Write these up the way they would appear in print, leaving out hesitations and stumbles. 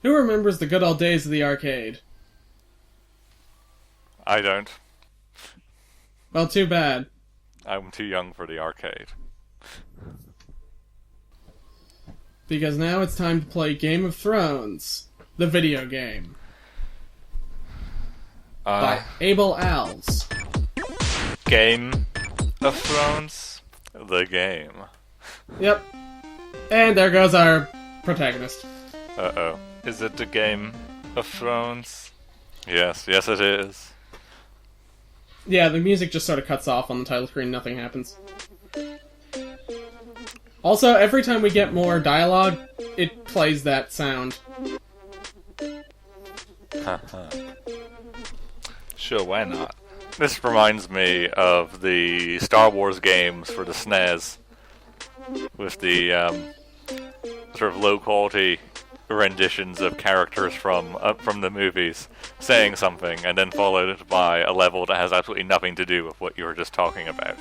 Who remembers the good old days of the arcade? I don't. Well, too bad. I'm too young for the arcade. Because now it's time to play Game of Thrones, the video game. By Abel Alves. Game of Thrones? The game. Yep. And there goes our protagonist. Uh-oh. Is it the Game of Thrones? Yes it is. Yeah, the music just sort of cuts off on the title screen, nothing happens. Also, every time we get more dialogue, it plays that sound. Sure, why not? This reminds me of the Star Wars games for the SNES, with the sort of low-quality renditions of characters from the movies saying something, and then followed by a level that has absolutely nothing to do with what you were just talking about.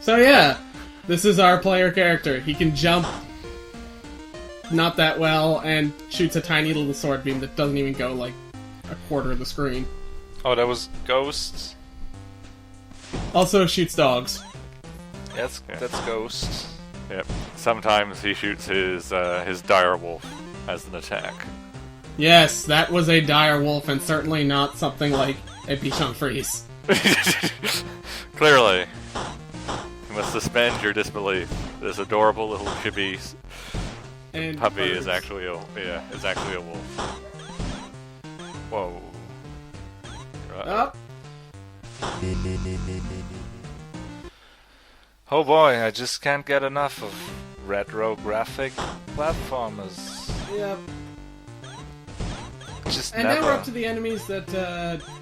So yeah, this is our player character. He can jump not that well, and shoots a tiny little sword beam that doesn't even go like a quarter of the screen. Oh, that was Ghosts? Also shoots dogs. Yes, that's Ghosts. Yep. Sometimes he shoots his direwolf as an attack. Yes, that was a dire wolf, and certainly not something like a Bichon Frise. Clearly. You must suspend your disbelief. This adorable little chibi And puppy birds. is actually a wolf. Whoa. Up. Oh boy, I just can't get enough of retro graphic platformers. Yep. Just And never. now we're up to the enemies that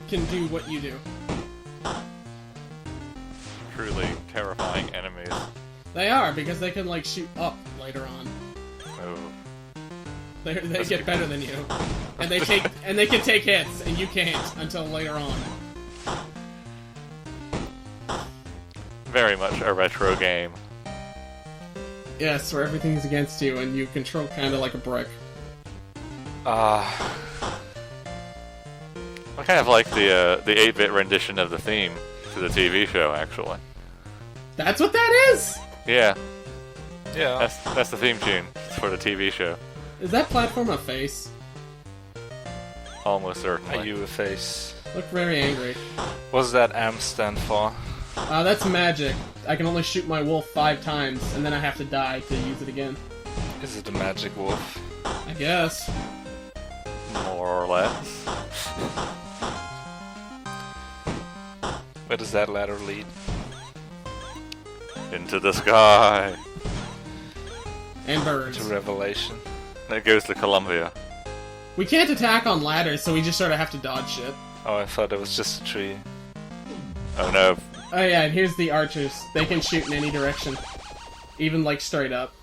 can do what you do. Truly terrifying enemies. They are, because they can like shoot up later on. Oh. They get better than you, and they can take hits, and you can't until later on. Very much a retro game. Yes, where everything's against you, and you control kind of like a brick. I kind of like the 8-bit rendition of the theme to the TV show, actually. That's what that is. Yeah, Yeah. that's the theme tune for the TV show. Is that platform a face? Almost Are certainly. you a face? Look very angry. What does that M stand for? That's magic. I can only shoot my wolf 5 times, and then I have to die to use it again. Is it a magic wolf? I guess. More or less. Where does that ladder lead? Into the sky. And birds. To Revelation? It goes to Columbia. We can't attack on ladders, so we just sort of have to dodge shit. Oh, I thought it was just a tree. Oh no. Oh yeah, and here's the archers. They can shoot in any direction. Even, like, straight up.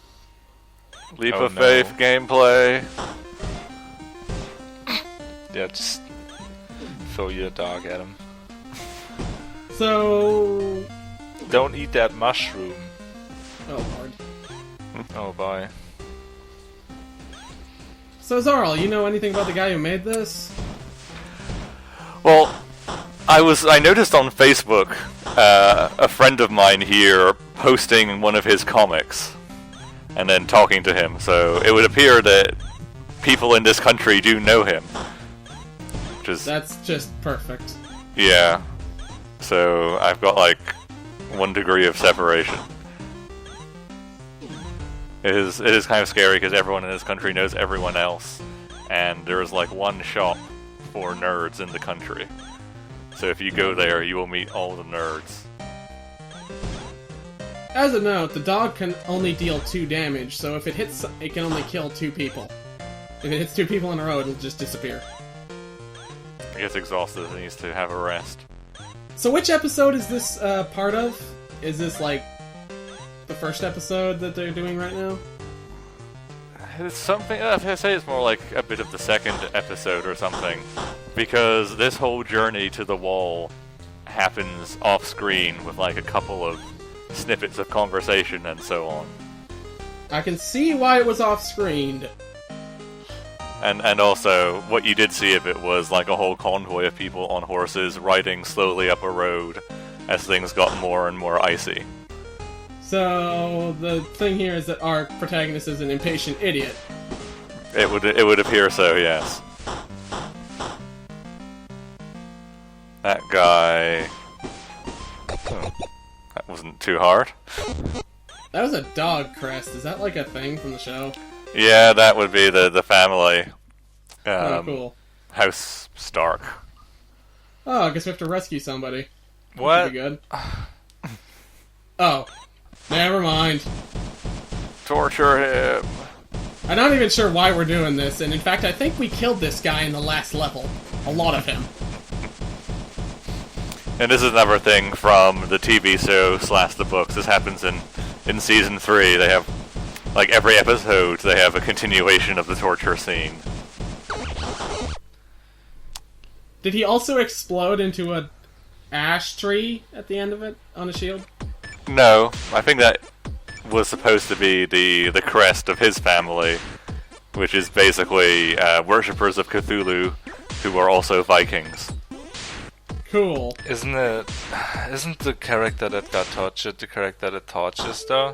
Leap Oh, of no. faith gameplay. Yeah, just throw your dog at him. So... Don't eat that mushroom. Oh, Lord. Oh boy. So, Xarl, you know anything about the guy who made this? Well, I noticed on Facebook a friend of mine here posting one of his comics and then talking to him, so it would appear that people in this country do know him. Which is, That's just perfect. yeah. So I've got like 1 degree of separation. It is kind of scary because everyone in this country knows everyone else, and there is like one shop for nerds in the country. So if you go there, you will meet all the nerds. As a note, the dog can only deal 2 damage, so if it hits, it can only kill 2 people. If it hits 2 people in a row, it'll just disappear. It gets exhausted and needs to have a rest. So which episode is this part of? Is this, like, the first episode that they're doing right now? It's something, I'd say it's more like a bit of the second episode or something. Because this whole journey to the wall happens off screen with like a couple of snippets of conversation and so on. I can see why it was off-screened. And also, what you did see of it was like a whole convoy of people on horses riding slowly up a road as things got more and more icy. So, the thing here is that our protagonist is an impatient idiot. It would appear so, yes. That guy... Oh, that wasn't too hard. That was a dog crest. Is that like a thing from the show? Yeah, that would be the family. Oh, cool. House Stark. Oh, I guess we have to rescue somebody. What? Should be good. Oh. Never mind. Torture him. I'm not even sure why we're doing this, and in fact, I think we killed this guy in the last level. A lot of him. And this is another thing from the TV show / the books. This happens in season 3. They have, like, every episode, they have a continuation of the torture scene. Did he also explode into a ash tree at the end of it on a shield? No, I think that was supposed to be the crest of his family, which is basically worshippers of Cthulhu who are also Vikings. Cool. Isn't the character that got tortured the character that tortures, though?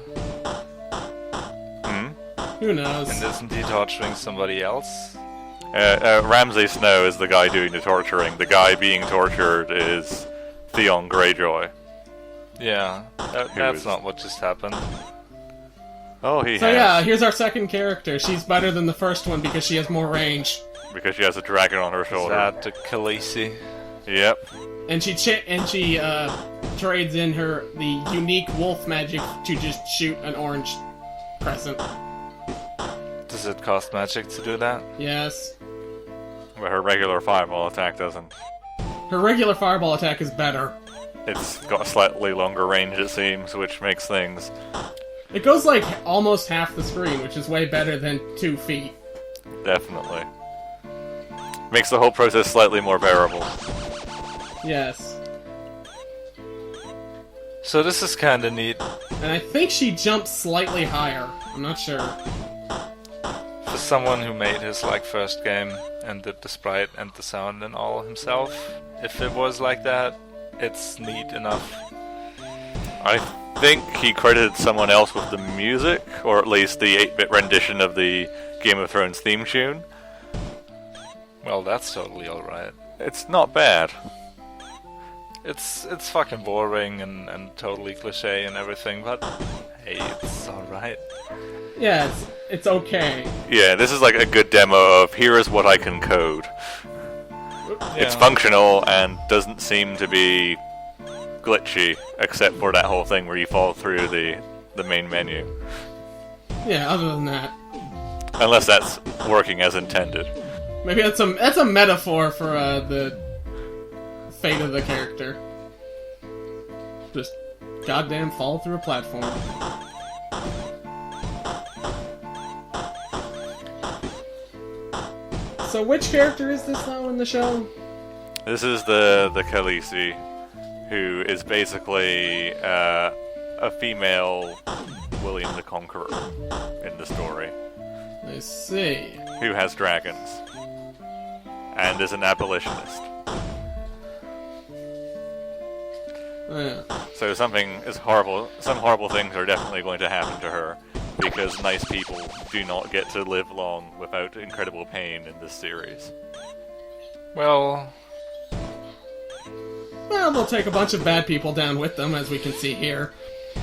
Hmm? Who knows? And isn't he torturing somebody else? Ramsay Snow is the guy doing the torturing. The guy being tortured is Theon Greyjoy. Yeah, that's not what just happened. Oh, So yeah, here's our second character. She's better than the first one because she has more range. Because she has a dragon on her Is shoulder. that the Khaleesi? Yep. And she trades in the unique wolf magic to just shoot an orange crescent. Does it cost magic to do that? Yes. But her regular fireball attack doesn't. Her regular fireball attack is better. It's got a slightly longer range, it seems, which makes things... It goes like almost half the screen, which is way better than 2 feet. Definitely. Makes the whole process slightly more bearable. Yes. So this is kinda neat. And I think she jumps slightly higher. I'm not sure. For someone who made his first game and did the sprite and the sound and all himself, if it was like that, it's neat enough. I think he credited someone else with the music, or at least the 8-bit rendition of the Game of Thrones theme tune. Well, that's totally alright. It's not bad. It's fucking boring and totally cliche and everything, but hey, it's alright. Yeah, it's okay. Yeah, this is like a good demo of here is what I can code. Yeah. It's functional and doesn't seem to be glitchy, except for that whole thing where you fall through the main menu. Yeah, other than that. Unless that's working as intended. Maybe that's a metaphor for the fate of the character. Just goddamn fall through a platform. So which character is this now in the show? This is the Khaleesi, who is basically a female William the Conqueror in the story. I see. Who has dragons. And is an abolitionist. Yeah. So some horrible things are definitely going to happen to her, because nice people do not get to live long without incredible pain in this series. Well, They'll take a bunch of bad people down with them, as we can see here.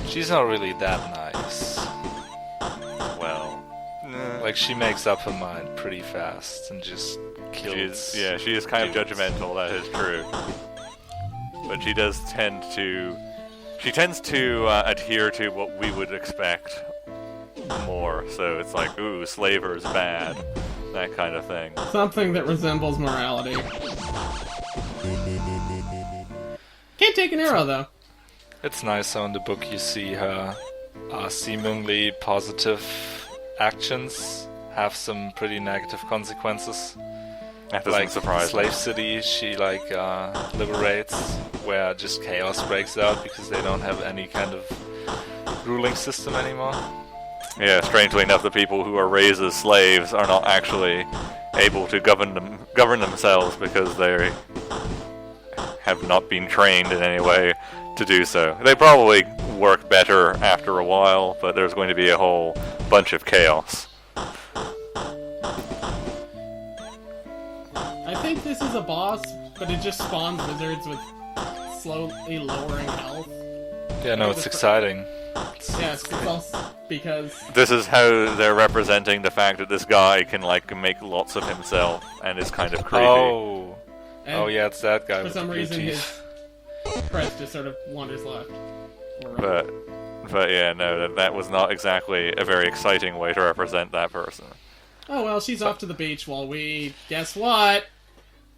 she's not really that nice. Well, She makes up her mind pretty fast and just kills. she is kind of judgmental, that is true. But she does tend to adhere to what we would expect more. So it's like, ooh, slaver's bad, that kind of thing. Something that resembles morality. Can't take an arrow, though. It's nice how in the book you see her seemingly positive actions have some pretty negative consequences. That doesn't surprise me. Slave City, she liberates, where just chaos breaks out because they don't have any kind of ruling system anymore. Yeah, strangely enough, the people who are raised as slaves are not actually able to govern themselves because they have not been trained in any way to do so. They probably work better after a while, but there's going to be a whole bunch of chaos. I think this is a boss, but it just spawns wizards with slowly lowering health. Yeah, no, it's exciting. Yes, it's also because... This is how they're representing the fact that this guy can, like, make lots of himself and is kind of creepy. Oh, And oh yeah, it's that guy for with some the reason, beauty. his crest just sort of wanders left. Or right. But yeah, no, that was not exactly a very exciting way to represent that person. Oh well, she's off to the beach while we... Guess what?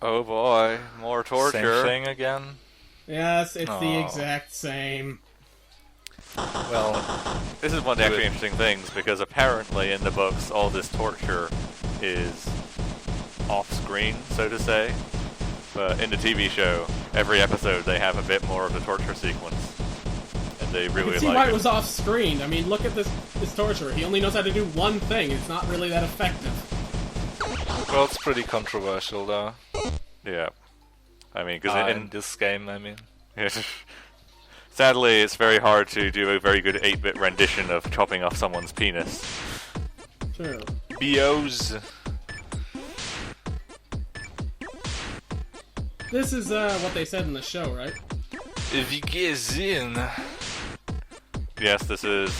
Oh boy, more torture. Same thing again? Yes, it's the Aw. exact same. Well, This is one of the actually interesting things, because apparently in the books all this torture is off-screen, so to say. But in the TV show, every episode they have a bit more of the torture sequence. And they I really can see like why it. it was off screen. I mean, look at this torturer. He only knows how to do one thing. It's not really that effective. well, it's pretty controversial though. Yeah. I mean, because In this game, I mean. sadly, it's very hard to do a very good 8-bit rendition of chopping off someone's penis. True. BOs. This is what they said in the show, right? If you get in. Yes, this is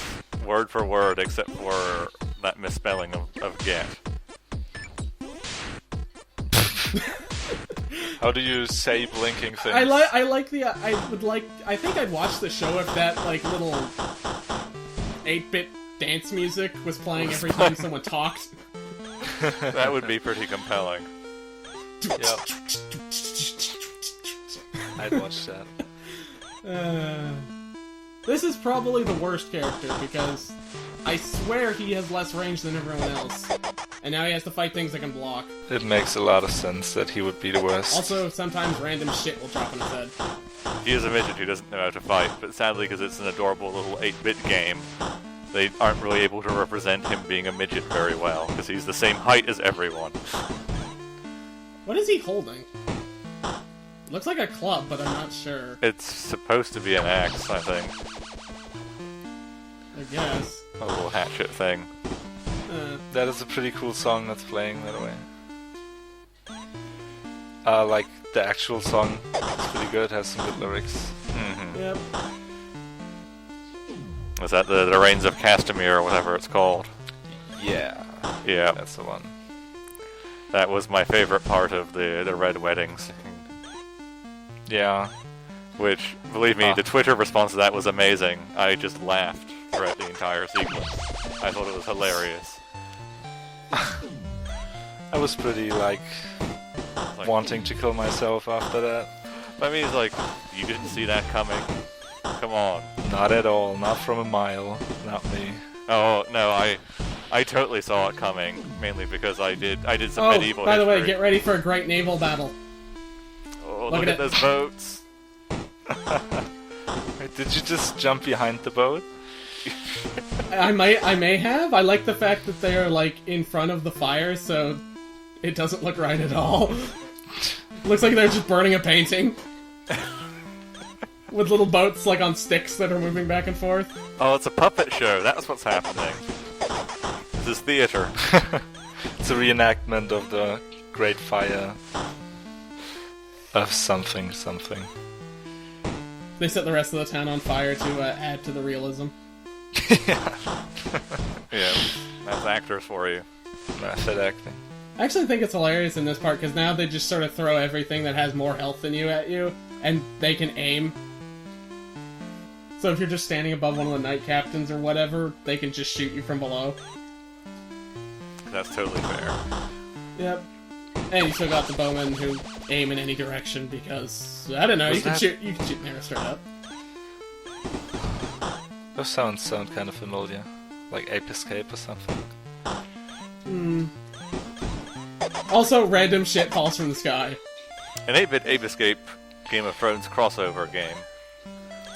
word for word, except for that misspelling of get. How do you say blinking things? I think I'd watch the show if that, like, little 8-bit dance music was playing every time someone talked. That would be pretty compelling. Yep. I'd watch that. This is probably the worst character, because I swear he has less range than everyone else. And now he has to fight things that can block. It makes a lot of sense that he would be the worst. Also, sometimes random shit will drop on his head. He is a midget who doesn't know how to fight, but sadly, because it's an adorable little 8-bit game, they aren't really able to represent him being a midget very well, because he's the same height as everyone. What is he holding? Looks like a club, but I'm not sure. It's supposed to be an axe, I think. I guess. A little hatchet thing. That is a pretty cool song that's playing, by the way. Like, the actual song is pretty good, has some good lyrics. Mm-hmm. Yep. Is that the Reigns of Castamere or whatever it's called? Yeah. Yeah. That's the one. That was my favorite part of the Red Wedding scene. Yeah. Which, believe me, the Twitter response to that was amazing. I just laughed throughout the entire sequence. I thought it was hilarious. I was pretty, like, wanting to kill myself after that. I mean, it's like, you didn't see that coming? Come on. Not at all. Not from a mile. Not me. Oh, no, I totally saw it coming, mainly because I did some Oh, medieval by the way, history. get ready for a great naval battle. Oh, look look at at it. those boats. Wait, did you just jump behind the boat? I may have. I like the fact that they are, like, in front of the fire, so it doesn't look right at all. Looks like they're just burning a painting. With little boats, like, on sticks that are moving back and forth. Oh, it's a puppet show. That's what's happening. This is theater. It's a reenactment of the Great Fire of something. They set the rest of the town on fire to add to the realism. Yeah. Yeah, that's actors for you. Method acting. I actually think it's hilarious in this part, because now they just sort of throw everything that has more health than you at you, and they can aim. So if you're just standing above one of the knight captains or whatever, they can just shoot you from below. That's totally fair. Yep. And you still got the bowmen who aim in any direction, because, I don't know, Was you can that- shoot an arrow straight up. Those sounds sound kind of familiar. Like Ape Escape or something. Also, random shit falls from the sky. An 8-bit Ape Escape Game of Thrones crossover game.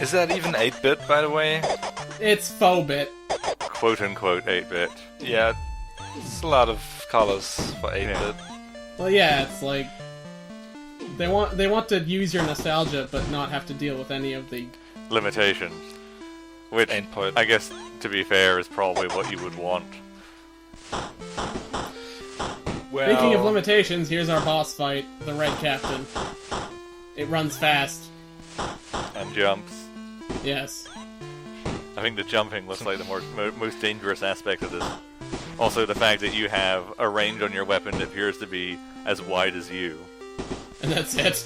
Is that even 8-bit, by the way? It's faux bit. quote-unquote 8-bit. Yeah, it's a lot of colors for 8-bit. Yeah. Well, yeah, it's like they want to use your nostalgia, but not have to deal with any of the Limitations. Which, Ain't point. I guess, to be fair, is probably what you would want. Well, Speaking of limitations, here's our boss fight, the Red Captain. It runs fast. And jumps. Yes. I think the jumping looks like the most dangerous aspect of this. Also, the fact that you have a range on your weapon that appears to be as wide as you. And that's it.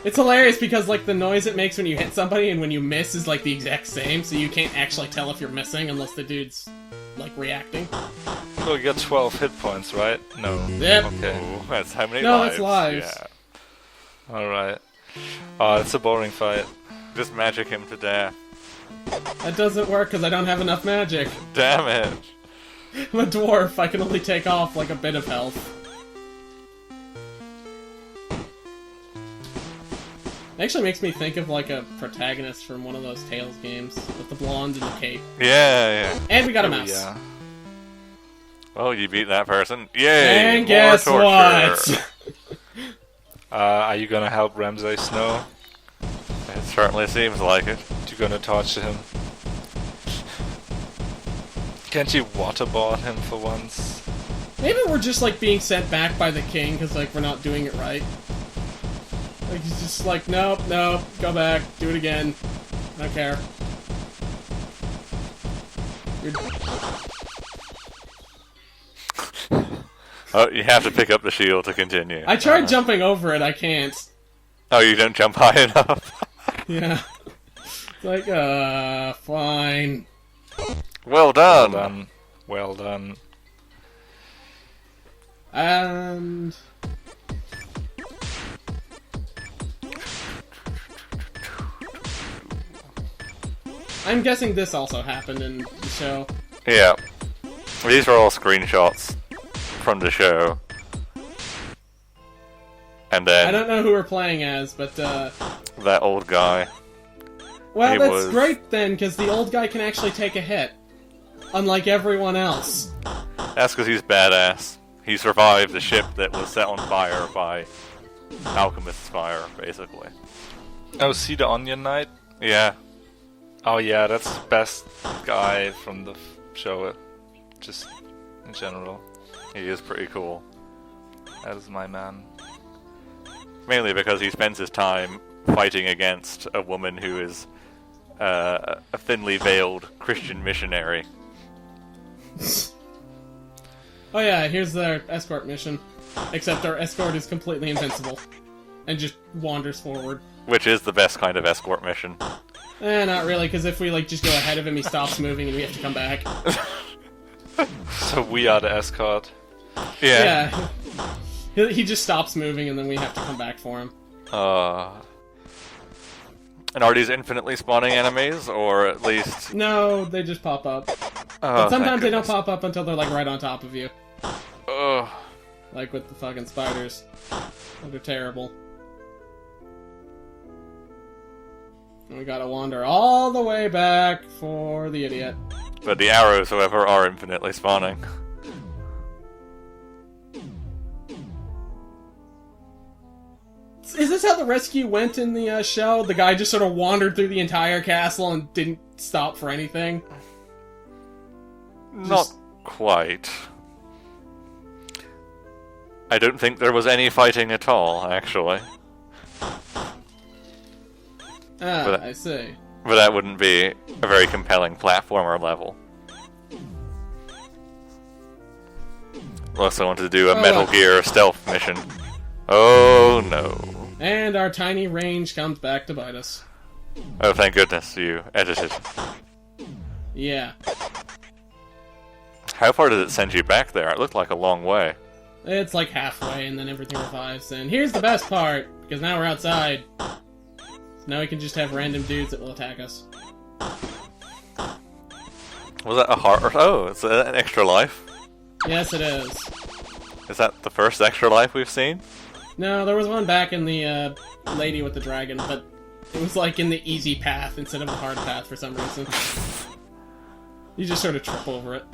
It's hilarious because, like, the noise it makes when you hit somebody and when you miss is, like, the exact same, so you can't actually tell if you're missing unless the dude's, like, reacting. well, you got 12 hit points, right? No. Yep. Okay. Oh, that's how many No, lives? that's lives. Yeah. Alright. Oh, it's a boring fight. Just magic him to death. That doesn't work because I don't have enough magic. Damn it! I'm a dwarf, I can only take off, like, a bit of health. It actually makes me think of, like, a protagonist from one of those Tales games, with the blonde and the cape. Yeah. And we got a Oh, mouse. yeah. Oh, you beat that person. Yay! And more guess torture. what? Are you gonna help Ramsay Snow? It certainly seems like it. You gonna torture him? Can't you waterboard him for once? Maybe we're just, like, being sent back by the king because, like, we're not doing it right. Like, he's just like, nope, go back, do it again. I don't care. Oh, you have to pick up the shield to continue. I tried jumping over it, I can't. Oh, you don't jump high enough. Yeah. It's like, fine. Well done. Well done. Well done. And... I'm guessing this also happened in the show. Yeah. These are all screenshots from the show. And then I don't know who we're playing as, but, that old guy. well, He that's was- great then, because the old guy can actually take a hit. Unlike everyone else. That's because he's badass. He survived the ship that was set on fire by Alchemist's fire, basically. Oh, see the Onion Knight? Yeah. Oh yeah, that's the best guy from the show. Just in general. He is pretty cool. That is my man. Mainly because he spends his time fighting against a woman who is a thinly veiled Christian missionary. Oh yeah, here's their escort mission. Except our escort is completely invincible. And just wanders forward. Which is the best kind of escort mission. Not really, because if we, like, just go ahead of him, he stops moving and we have to come back. So we are the escort. Yeah. Yeah. He just stops moving and then we have to come back for him. And are these infinitely spawning enemies, or at least... No, they just pop up. Oh, But sometimes they don't pop up until they're, like, right on top of you. Ugh. Like with the fucking spiders. They're terrible. And we gotta wander all the way back for the idiot. But the arrows, however, are infinitely spawning. Is this how the rescue went in the show? The guy just sort of wandered through the entire castle and didn't stop for anything? Not quite. I don't think there was any fighting at all, actually. But- I see. But that wouldn't be a very compelling platformer level. Unless I wanted to do a Oh, Metal look. Gear stealth mission. Oh no. And our tiny range comes back to bite us. Oh, thank goodness you edited. Yeah. How far did it send you back there? It looked like a long way. It's like halfway and then everything revives. And here's the best part, because now we're outside. Now we can just have random dudes that will attack us. Was that a heart? Oh, it's an extra life. Yes, it is. Is that the first extra life we've seen? No, there was one back in the Lady with the Dragon, but it was like in the easy path instead of the hard path for some reason. You just sort of trip over it.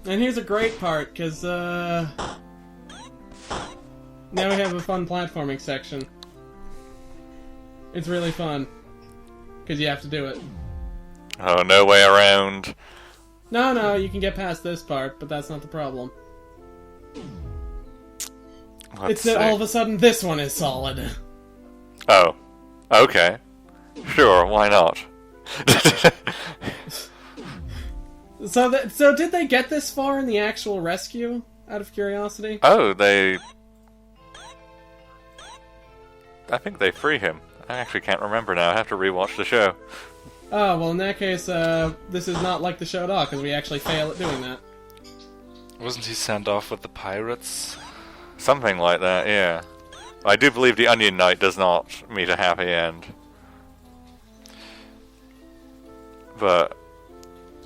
And here's a great part, because, now we have a fun platforming section. It's really fun. Because you have to do it. Oh, no way around. No, you can get past this part, but that's not the problem. It's that all of a sudden this one is solid. Oh. Okay. Sure, why not? So did they get this far in the actual rescue, out of curiosity? Oh, I think they free him. I actually can't remember now. I have to rewatch the show. Oh, well in that case, this is not like the show at all, because we actually fail at doing that. Wasn't he sent off with the pirates? Something like that, yeah. I do believe the Onion Knight does not meet a happy end. But...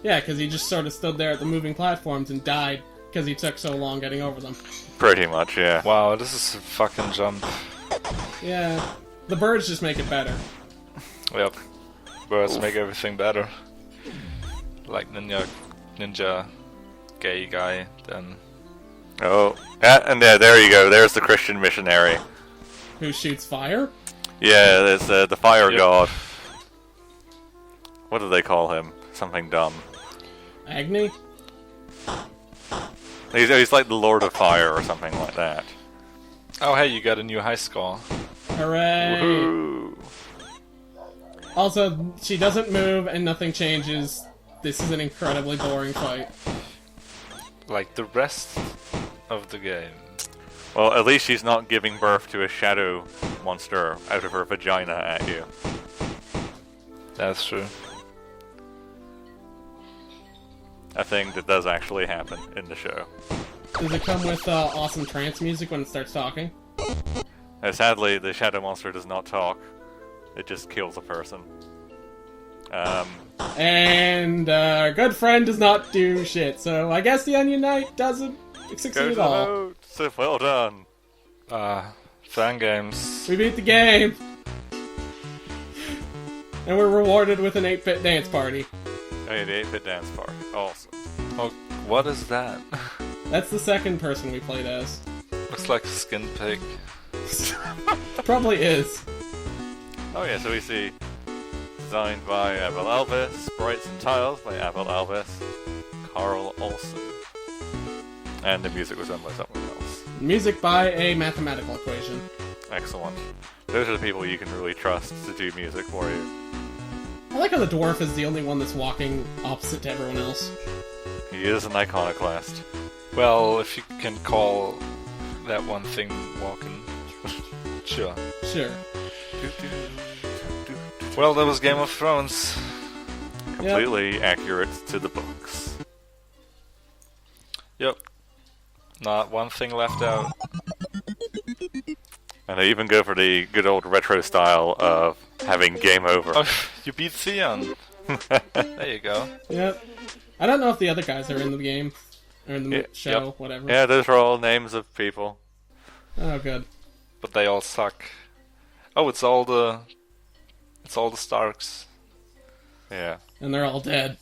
Yeah, because he just sort of stood there at the moving platforms and died, because he took so long getting over them. Pretty much, yeah. Wow, this is a fucking jump. Yeah, the birds just make it better. Yep. Birds make everything better. Like ninja gay guy, then... Oh, and there you go. There's the Christian missionary. Who shoots fire? Yeah, there's the fire god. What do they call him? Something dumb. Agni? He's like the Lord of Fire or something like that. Oh hey, you got a new high score. Hooray! Woohoo! Also, she doesn't move and nothing changes. This is an incredibly boring fight. Like the rest of the game. Well, at least she's not giving birth to a shadow monster out of her vagina at you. That's true. A thing that does actually happen in the show. Does it come with awesome trance music when it starts talking? Sadly, the shadow monster does not talk. It just kills a person. And our good friend does not do shit, so I guess the Onion Knight doesn't succeed at all. So well done. Fangames. We beat the game! And we're rewarded with an 8-bit dance party. Oh yeah, the 8-bit dance party. Awesome. Oh, what is that? That's the second person we played as. Looks like a skin pig. Probably is. Oh yeah, so we see designed by Naval Alvis, sprites and tiles by Naval Alvis, Carl Olsen, and the music was done by someone else. Music by a mathematical equation. Excellent. Those are the people you can really trust to do music for you. I like how the dwarf is the only one that's walking opposite to everyone else. He is an iconoclast. Well, if you can call that one thing walking. Sure. Sure. Well, that was Game of Thrones. Completely accurate to the books. Yep. Not one thing left out. And they even go for the good old retro style of having game over. Oh, you beat Theon. There you go. Yep. I don't know if the other guys are in the game. Or in the show, yep. Whatever. Yeah, those are all names of people. Oh, good. But they all suck. Oh, it's all the Starks. Yeah. And they're all dead.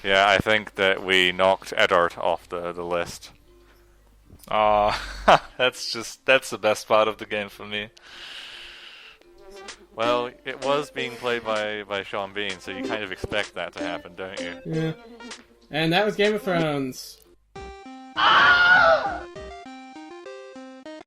Yeah, I think that we knocked Eddard off the list. That's the best part of the game for me. Well, it was being played by Sean Bean, so you kind of expect that to happen, don't you? Yeah. And that was Game of Thrones.